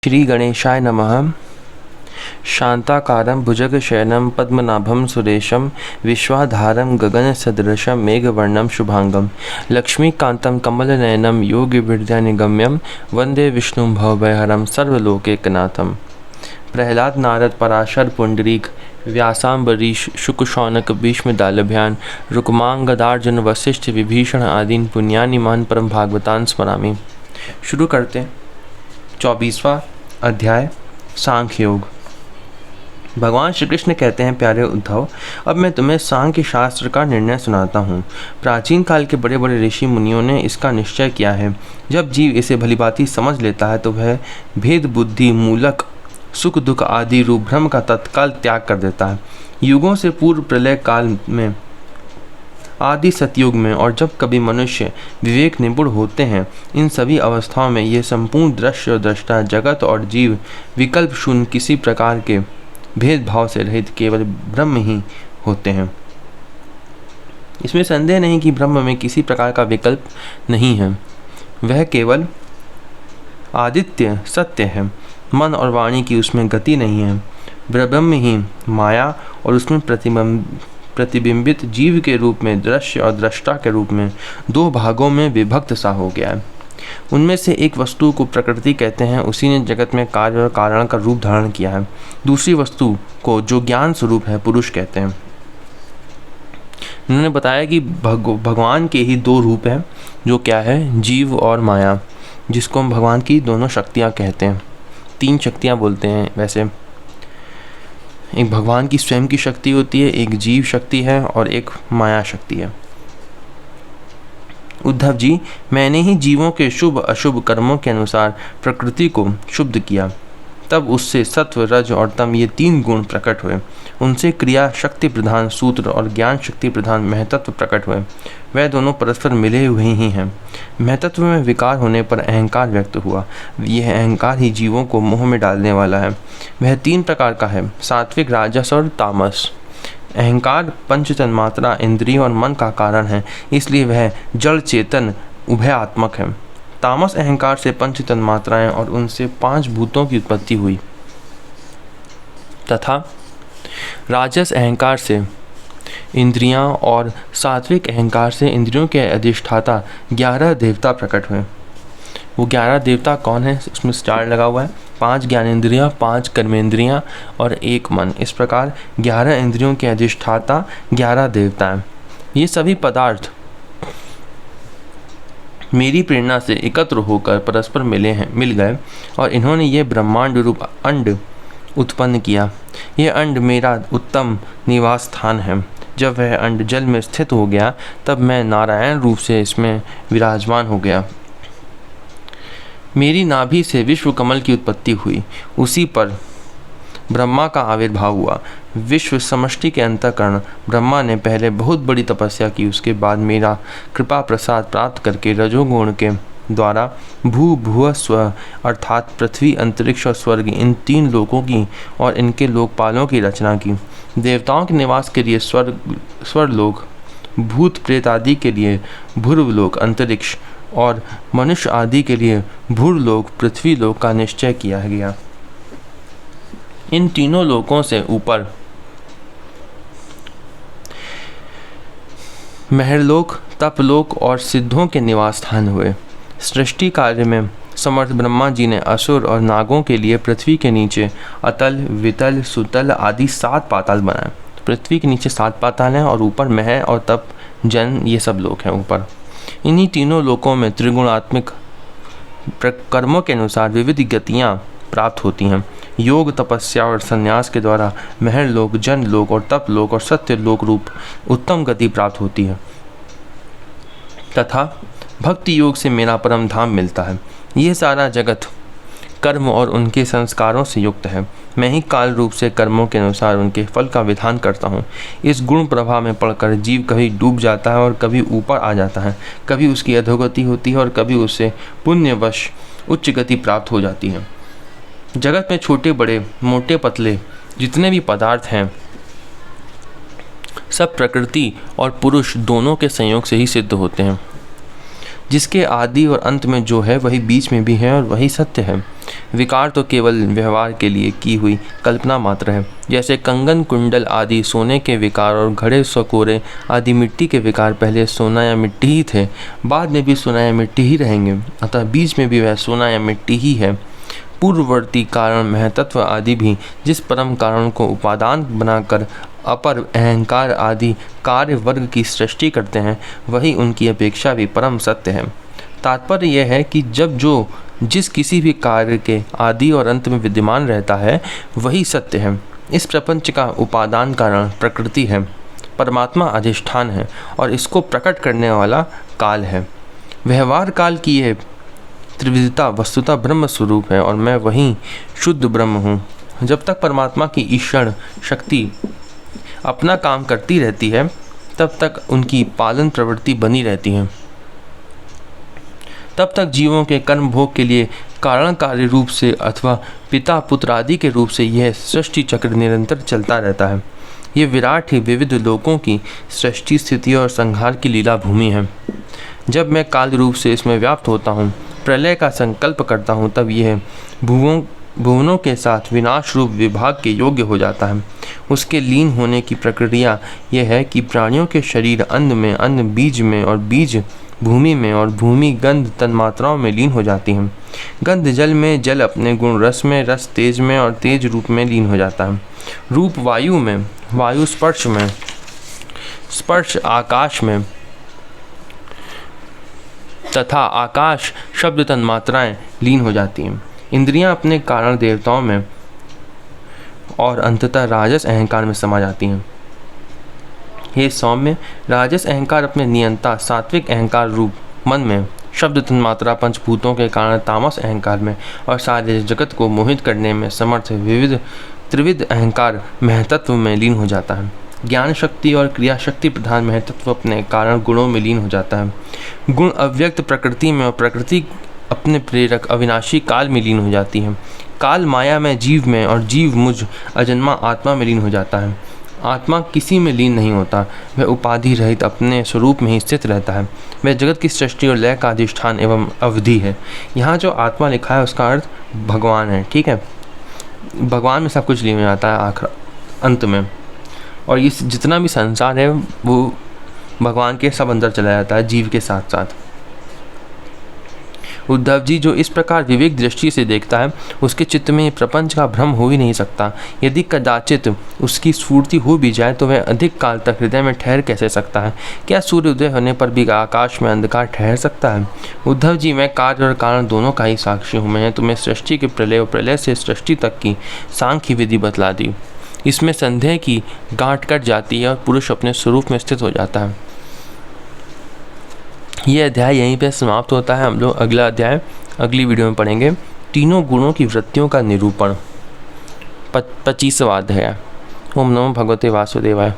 श्री गणेशाय नमः। शांताकारं भुजगशयनं पद्मनाभं सुरेशं विश्वाधारं गगनसदृशं मेघवर्णं शुभांगं लक्ष्मीकान्तं कमलनयनं योगिविद्यानिगम्यं वन्दे विष्णुं भवभयहरं सर्वलोकैकनाथं। प्रहलाद, नारद, पराशर, पुंडरीक, व्यासाम्बरीश, शुकशौनक, भीष्मदालभ्यान्, रुक्मांग, गदार्जुन, वसिष्ठ, विभीषण आदीन पुण्यानि महान् परम भागवतान् स्मरामि। शुरू करते 24वां अध्याय सांख्य योग। भगवान श्री कृष्ण कहते हैं, प्यारे उद्धव, अब मैं तुम्हें सांख्य शास्त्र का निर्णय सुनाता हूँ। प्राचीन काल के बड़े बड़े ऋषि मुनियों ने इसका निश्चय किया है। जब जीव इसे भलीभांति समझ लेता है तो वह भेद बुद्धि मूलक सुख दुख आदि रूप भ्रम का तत्काल त्याग कर देता है। युगों से पूर्व प्रलय काल में, आदि सतयुग में और जब कभी मनुष्य विवेक निपुण होते हैं, इन सभी अवस्थाओं में ये संपूर्ण दृश्य और दृष्टा जगत और जीव विकल्प शून्य, किसी प्रकार के भेदभाव से रहित केवल ब्रह्म ही होते हैं। इसमें संदेह नहीं कि ब्रह्म में किसी प्रकार का विकल्प नहीं है। वह केवल आदित्य सत्य है। मन और वाणी की उसमें गति नहीं है। ब्रह्म ही माया और उसमें प्रतिबिंबित जीव के रूप में दृश्य और दृष्टा के रूप में दो भागों में विभक्त सा हो गया है। उनमें से एक वस्तु को प्रकृति कहते हैं, उसी ने जगत में कार्य और कारण का रूप धारण किया है। दूसरी वस्तु को, जो ज्ञान स्वरूप है, पुरुष कहते हैं। उन्होंने बताया कि भगवान के ही दो रूप हैं, जो क्या है, जीव और माया, जिसको हम भगवान की दोनों शक्तियाँ कहते हैं। तीन शक्तियाँ बोलते हैं वैसे। एक भगवान की स्वयं की शक्ति होती है, एक जीव शक्ति है और एक माया शक्ति है। उद्धव जी, मैंने ही जीवों के शुभ अशुभ कर्मों के अनुसार प्रकृति को शुद्ध किया। तब उससे सत्व, रज और तम ये तीन गुण प्रकट हुए। उनसे क्रिया शक्ति प्रधान सूत्र और ज्ञान शक्ति प्रधान महतत्व प्रकट हुए। वह दोनों परस्पर मिले हुए ही हैं। महतत्व में विकार होने पर अहंकार व्यक्त हुआ। यह अहंकार ही जीवों को मोह में डालने वाला है। वह तीन प्रकार का है, सात्विक, राजस और तामस। अहंकार पंच तन्मात्रा, इंद्रिय और मन का कारण है, इसलिए वह जड़ चेतन उभयात्मक है। तामस अहंकार से पंच तन्मात्राएं और उनसे पांच भूतों की उत्पत्ति हुई, तथा राजस अहंकार से इंद्रियां और सात्विक अहंकार से इंद्रियों के अधिष्ठाता 11 देवता प्रकट हुए। वो 11 देवता कौन है? उसमें स्टार लगा हुआ है। 5 ज्ञानेंद्रियां, 5 कर्मेंद्रियां और 1 मन। इस प्रकार 11 इंद्रियों के अधिष्ठाता 11 देवता हैं। ये सभी पदार्थ मेरी प्रेरणा से एकत्र होकर परस्पर मिल गए और इन्होंने ये ब्रह्मांड रूप अंड उत्पन्न किया। यह अंड मेरा उत्तम निवास स्थान है। जब वह अंड जल में स्थित हो गया, तब मैं नारायण रूप से इसमें विराजमान हो गया। मेरी नाभि से विश्व कमल की उत्पत्ति हुई। उसी पर ब्रह्मा का आविर्भाव हुआ। विश्व समष्टि के अंतःकरण ब्रह्मा ने पहले बहुत बड़ी तपस्या की। उसके बाद मेरा कृपा प्रसाद प्राप्त करके रजोगुण के द्वारा भू भुव स्व अर्थात पृथ्वी, अंतरिक्ष और स्वर्ग, इन तीन लोकों की और इनके लोकपालों की रचना की। देवताओं के निवास के लिए स्वर्लोक, भूत प्रेत आदि के लिए भूर्वलोक अंतरिक्ष और मनुष्य आदि के लिए भूर्लोक पृथ्वी लोक का निश्चय किया गया। इन तीनों लोकों से ऊपर महरलोक, तपलोक और सिद्धों के निवास स्थान हुए। सृष्टि कार्य में समर्थ ब्रह्मा जी ने असुर और नागों के लिए पृथ्वी के नीचे अतल, वितल, सुतल आदि 7 पाताल बनाए। पृथ्वी के नीचे 7 पाताल हैं और ऊपर मह और तप, जन, ये सब लोक हैं ऊपर। इन्हीं तीनों लोकों में त्रिगुणात्मक कर्मों के अनुसार विविध गतियाँ प्राप्त होती हैं। योग, तपस्या और संन्यास के द्वारा महर लोक, जन लोक और तप लोक और सत्य लोक रूप उत्तम गति प्राप्त होती है, तथा भक्ति योग से मेरा परम धाम मिलता है। यह सारा जगत कर्म और उनके संस्कारों से युक्त है। मैं ही काल रूप से कर्मों के अनुसार उनके फल का विधान करता हूँ। इस गुण प्रभाव में पड़कर जीव कभी डूब जाता है और कभी ऊपर आ जाता है। कभी उसकी अधोगति होती है और कभी उससे पुण्यवश उच्च गति प्राप्त हो जाती है। जगत में छोटे बड़े, मोटे पतले जितने भी पदार्थ हैं, सब प्रकृति और पुरुष दोनों के संयोग से ही सिद्ध होते हैं। जिसके आदि और अंत में जो है वही बीच में भी है और वही सत्य है। विकार तो केवल व्यवहार के लिए की हुई कल्पना मात्र है। जैसे कंगन कुंडल आदि सोने के विकार और घड़े सकोरे आदि मिट्टी के विकार पहले सोना या मिट्टी ही थे, बाद में भी सोना या मिट्टी ही रहेंगे, अतः बीच में भी वह सोना या मिट्टी ही है। पूर्ववर्ती कारण महतत्व आदि भी जिस परम कारण को उपादान बनाकर अपर अहंकार आदि कार्य वर्ग की सृष्टि करते हैं, वही उनकी अपेक्षा भी परम सत्य है। तात्पर्य यह है कि जब जो जिस किसी भी कार्य के आदि और अंत में विद्यमान रहता है, वही सत्य है। इस प्रपंच का उपादान कारण प्रकृति है, परमात्मा अधिष्ठान है और इसको प्रकट करने वाला काल है। व्यवहार काल की यह त्रिविधता वस्तुतः ब्रह्म स्वरूप है और मैं वही शुद्ध ब्रह्म हूँ। जब तक परमात्मा की ईश्वर शक्ति अपना काम करती रहती है, तब तक उनकी पालन प्रवृत्ति बनी रहती है। तब तक जीवों के कर्म भोग के लिए कारण कार्य रूप से अथवा पिता पुत्र आदि के रूप से यह सृष्टि चक्र निरंतर चलता रहता है। ये विराट ही विविध लोकों की सृष्टि स्थिति और संहार की लीला भूमि है। जब मैं काल रूप से इसमें व्याप्त होता हूँ, प्रलय का संकल्प करता हूँ, तब यह भुवनों के साथ विनाश रूप विभाग के योग्य हो जाता है। उसके लीन होने की प्रक्रिया यह है कि प्राणियों के शरीर अन्न में, अन्न बीज में और बीज भूमि में और भूमि गंध तन्मात्राओं में लीन हो जाती हैं। गंध जल में, जल अपने गुण रस में, रस तेज में और तेज रूप में लीन हो जाता है। रूप वायु में, वायु स्पर्श में, स्पर्श आकाश में तथा आकाश शब्द तन्मात्राएं लीन हो जाती हैं। इंद्रियां अपने कारण देवताओं में और अंततः राजस अहंकार में समा जाती हैं। हे सौम्य, राजस अहंकार अपने नियंता सात्विक अहंकार रूप मन में, शब्द तन्मात्रा पंचभूतों के कारण तामस अहंकार में और सारे जगत को मोहित करने में समर्थ विविध त्रिविध अहंकार महतत्व में लीन हो जाता है। ज्ञान शक्ति और क्रिया शक्ति प्रधान महतत्व अपने कारण गुणों में लीन हो जाता है। गुण अव्यक्त प्रकृति में और प्रकृति अपने प्रेरक अविनाशी काल में लीन हो जाती है। काल माया में, जीव में और जीव मुझ अजन्मा आत्मा में लीन हो जाता है। आत्मा किसी में लीन नहीं होता, वह उपाधि रहित अपने स्वरूप में ही स्थित रहता है। वह जगत की सृष्टि और लय का अधिष्ठान एवं अवधि है। यहाँ जो आत्मा लिखा है उसका अर्थ भगवान है, ठीक है। भगवान में सब कुछ लीन हो जाता है आखिर अंत में, और ये जितना भी संसार है वो भगवान के सब अंदर चला जाता है जीव के साथ साथ। उद्धव जी जो इस प्रकार विवेक दृष्टि से देखता है, उसके चित्त में प्रपंच का भ्रम हो ही नहीं सकता। यदि कदाचित उसकी स्फूर्ति हो भी जाए तो वह अधिक काल तक हृदय में ठहर कैसे सकता है? क्या सूर्य उदय होने पर भी आकाश में अंधकार ठहर सकता है? उद्धव जी, मैं कार्य और कारण दोनों का ही साक्षी हूँ। मैंने तुम्हें सृष्टि के प्रलय और प्रलय से सृष्टि तक की सांख्य विधि बतला दी। इसमें संदेह की गांठ कट जाती है और पुरुष अपने स्वरूप में स्थित हो जाता है। ये अध्याय यहीं पे समाप्त होता है। हम लोग अगला अध्याय अगली वीडियो में पढ़ेंगे। तीनों गुणों की वृत्तियों का निरूपण, 25वां अध्याय। ओम नमो भगवते वासुदेवाय।